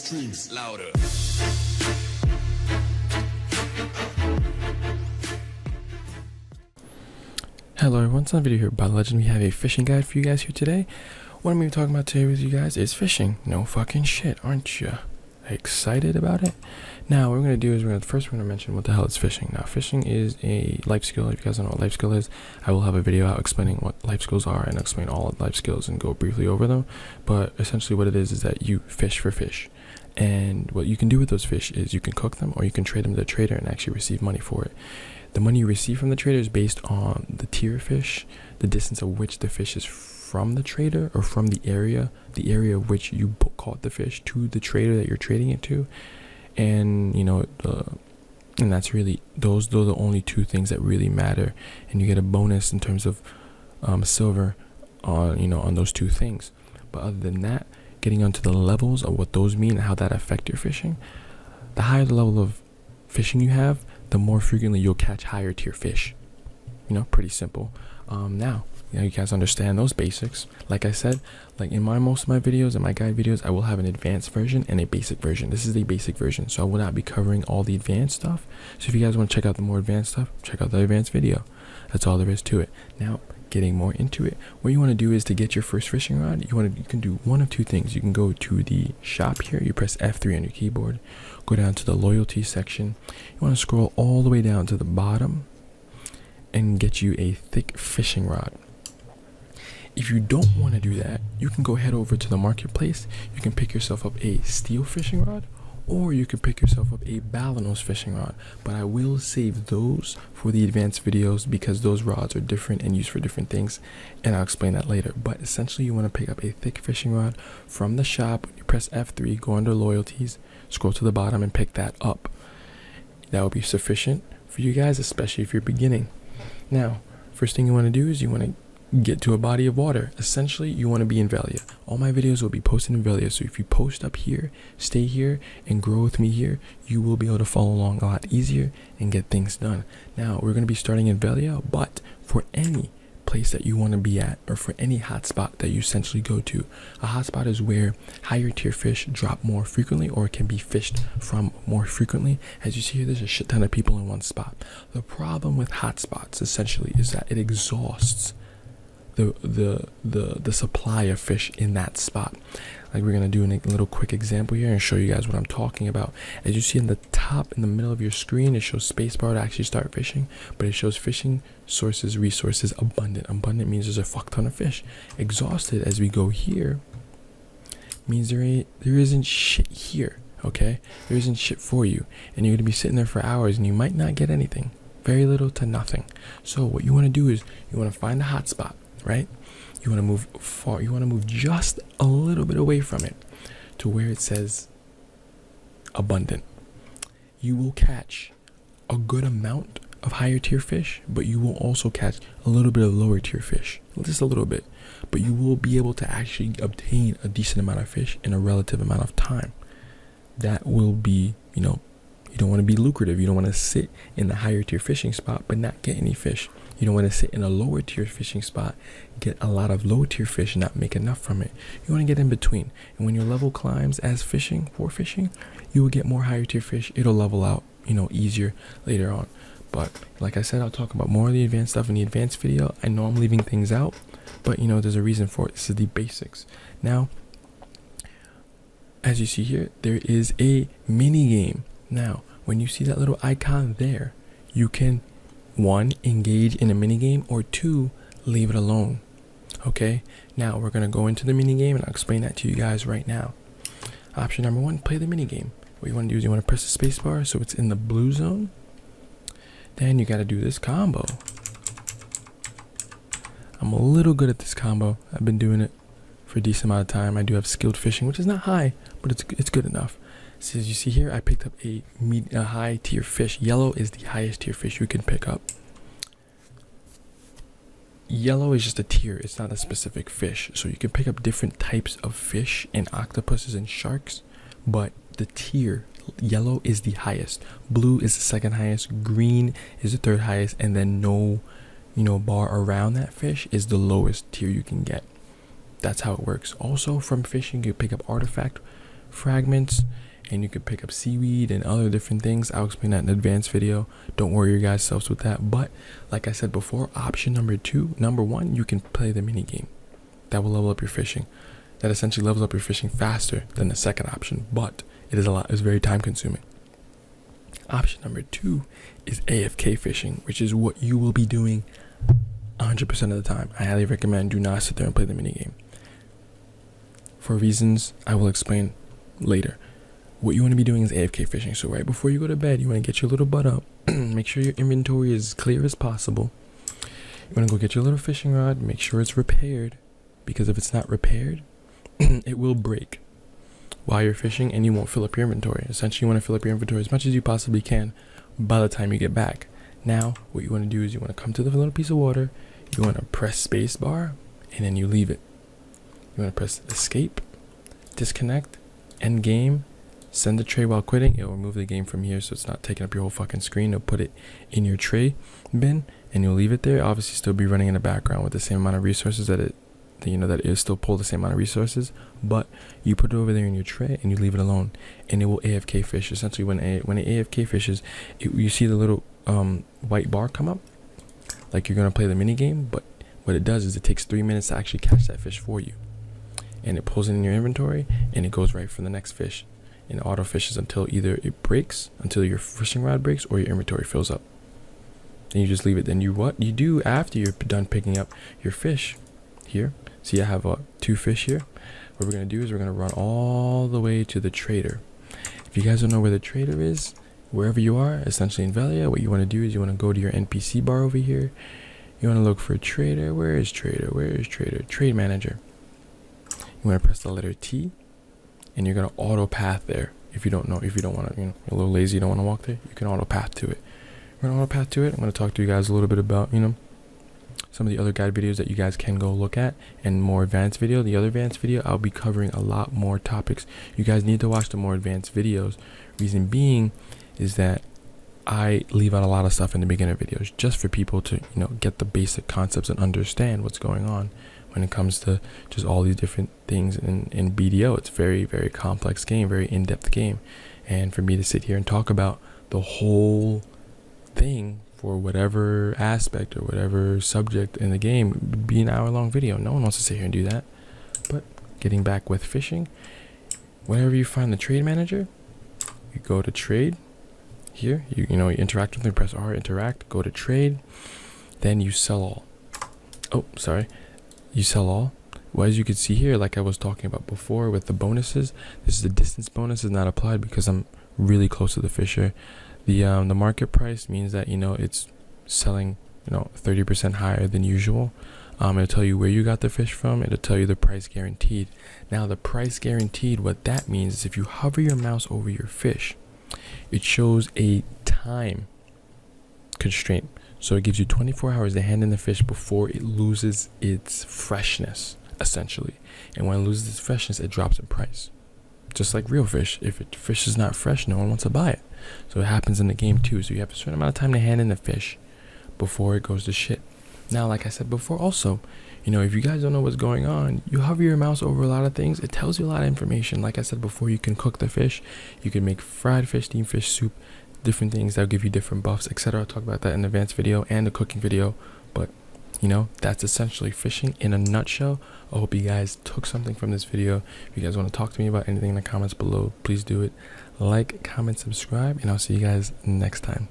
Streams louder. Hello everyone, it's another video here by Legend. We have a fishing guide for you guys here today. What I'm going to be talking about today with you guys is fishing. No fucking shit, aren't you excited about it? Now, what we're going to do is we're going to mention what the hell is fishing. Now, fishing is a life skill. If you guys don't know what life skill is, I will have a video out explaining what life skills are and explain all life skills and go briefly over them. But essentially what it is that you fish for fish. And what you can do with those fish is you can cook them or you can trade them to the trader and actually receive money for it. The money you receive from the trader is based on the tier of fish, the distance of which the fish is from the trader or from the area of which you caught the fish to the trader that you're trading it to. And and that's really those are the only two things that really matter, and you get a bonus in terms of silver on those two things. But other than that, getting onto the levels of what those mean and how that affect your fishing, the higher the level of fishing you have, the more frequently you'll catch higher tier fish. Pretty simple. Now you guys understand those basics. Like I said, like in most of my videos and my guide videos, I will have an advanced version and a basic version. This is the basic version, so I will not be covering all the advanced stuff. So if you guys want to check out the more advanced stuff, check out the advanced video. That's all there is to it. Now, getting more into it, what you want to do is to get your first fishing rod, you can do one of two things. You can go to the shop here, you press F3 on your keyboard, go down to the loyalty section. You want to scroll all the way down to the bottom and get you a thick fishing rod. If you don't want to do that, you can go head over to the marketplace. You can pick yourself up a steel fishing rod, or you can pick yourself up a balinose fishing rod. But I will save those for the advanced videos because those rods are different and used for different things, and I'll explain that later. But essentially, you want to pick up a thick fishing rod from the shop. You press F3, go under loyalties, scroll to the bottom and pick that up. That will be sufficient for you guys, especially if you're beginning. Now, first thing you want to do is you want to get to a body of water. Essentially, you want to be in Velia. All my videos will be posted in Velia, so if you post up here, stay here, and grow with me here, you will be able to follow along a lot easier and get things done. Now, we're going to be starting in Velia, but for any place that you want to be at, or for any hotspot that you essentially go to, a hotspot is where higher tier fish drop more frequently or can be fished from more frequently. As you see here, there's a shit ton of people in one spot. The problem with hotspots essentially is that it exhausts the supply of fish in that spot. Like, we're gonna do a little quick example here and show you guys what I'm talking about. As you see in the top, in the middle of your screen, it shows spacebar to actually start fishing, but it shows fishing sources, resources, abundant. Abundant means there's a fuck ton of fish. Exhausted, as we go here, means there isn't shit here. Okay, there isn't shit for you, and you're gonna be sitting there for hours and you might not get anything. Very little to nothing. So what you want to do is you want to find a hot spot, right? You want to move far. You want to move just a little bit away from it to where it says abundant. You will catch a good amount of higher tier fish, but you will also catch a little bit of lower tier fish, just a little bit, but you will be able to actually obtain a decent amount of fish in a relative amount of time. That will be, you don't want to be lucrative. You don't want to sit in the higher tier fishing spot but not get any fish. You don't want to sit in a lower tier fishing spot, get a lot of low tier fish and not make enough from it. You want to get in between. And when your level climbs for fishing, you will get more higher tier fish. It'll level out, easier later on. But like I said, I'll talk about more of the advanced stuff in the advanced video. I know I'm leaving things out, but there's a reason for it. This is the basics. Now, as you see here, there is a mini game. Now, when you see that little icon there, you can 1, engage in a minigame, or 2, leave it alone. Okay, now we're going to go into the minigame and I'll explain that to you guys right now. Option number 1, play the minigame. What you want to do is you want to press the space bar so it's in the blue zone. Then you got to do this combo. I'm a little good at this combo. I've been doing it for a decent amount of time. I do have skilled fishing, which is not high, but it's good enough. So as you see here, I picked up a high tier fish. Yellow is the highest tier fish you can pick up. Yellow is just a tier, it's not a specific fish. So you can pick up different types of fish and octopuses and sharks, but the tier, yellow is the highest, blue is the second highest, green is the third highest, and then no bar around that fish is the lowest tier you can get. That's how it works. Also, from fishing, you pick up artifact fragments, and you can pick up seaweed and other different things. I'll explain that in an advanced video. Don't worry your guys selves with that. But like I said before, option number one, you can play the mini game. That will level up your fishing. That essentially levels up your fishing faster than the second option, but it's very time consuming. Option number 2 is AFK fishing, which is what you will be doing 100% of the time. I highly recommend do not sit there and play the mini game. For reasons I will explain later. What you want to be doing is AFK fishing. So right before you go to bed, you want to get your little butt up, make sure your inventory is as clear as possible. You want to go get your little fishing rod, make sure it's repaired, because if it's not repaired, it will break while you're fishing and you won't fill up your inventory. Essentially, you want to fill up your inventory as much as you possibly can by the time you get back. Now, what you want to do is you want to come to the little piece of water, you want to press space bar, and then you leave it. You want to press escape, disconnect, end game, send the tray while quitting. It'll remove the game from here so it's not taking up your whole fucking screen. It'll put it in your tray bin and you'll leave it there. Obviously, still be running in the background with the same amount of resources that it'll still pull the same amount of resources, but you put it over there in your tray and you leave it alone, and it will AFK fish. Essentially, when it AFK fishes, you see the little white bar come up, like you're gonna play the mini game. But what it does is it takes 3 minutes to actually catch that fish for you, and it pulls it in your inventory and it goes right for the next fish, and auto fishes until either it breaks, until your fishing rod breaks, or your inventory fills up. Then you just leave it. Then what you do after you're done picking up your fish here. See, I have 2 fish here. What we're going to do is we're going to run all the way to the trader. If you guys don't know where the trader is, wherever you are, essentially in Velia, what you want to do is you want to go to your NPC bar over here. You want to look for trader. Where is trader? Where is trader? Trade manager. You want to press the letter T, and you're going to auto path there. If you don't want to, you're a little lazy, you don't want to walk there, you can auto path to it. We're going to auto path to it. I'm going to talk to you guys a little bit about, some of the other guide videos that you guys can go look at, and more advanced video. The other advanced video, I'll be covering a lot more topics. You guys need to watch the more advanced videos. Reason being is that I leave out a lot of stuff in the beginner videos just for people to, get the basic concepts and understand what's going on when it comes to just all these different things in BDO. It's very, very complex game, very in-depth game. And for me to sit here and talk about the whole thing for whatever aspect or whatever subject in the game would be an hour-long video. No one wants to sit here and do that. But getting back with fishing, whenever you find the trade manager, you go to trade. Here, you interact with them, press R, interact, go to trade, then you sell all. You sell all. Well, as you can see here, like I was talking about before with the bonuses, this is the distance bonus is not applied because I'm really close to the fisher. The market price means that it's selling 30% higher than usual. It'll tell you where you got the fish from. It'll tell you the price guaranteed. Now the price guaranteed, what that means is if you hover your mouse over your fish, it shows a time constraint. So it gives you 24 hours to hand in the fish before it loses its freshness, essentially. And when it loses its freshness, it drops in price. Just like real fish. If fish is not fresh, no one wants to buy it. So it happens in the game too. So you have a certain amount of time to hand in the fish before it goes to shit. Now, like I said before also, if you guys don't know what's going on, you hover your mouse over a lot of things. It tells you a lot of information. Like I said before, you can cook the fish. You can make fried fish, steamed fish soup, different things that'll give you different buffs, etc. I'll talk about that in the advanced video and the cooking video. But, that's essentially fishing in a nutshell. I hope you guys took something from this video. If you guys want to talk to me about anything in the comments below, please do it. Like, comment, subscribe, and I'll see you guys next time.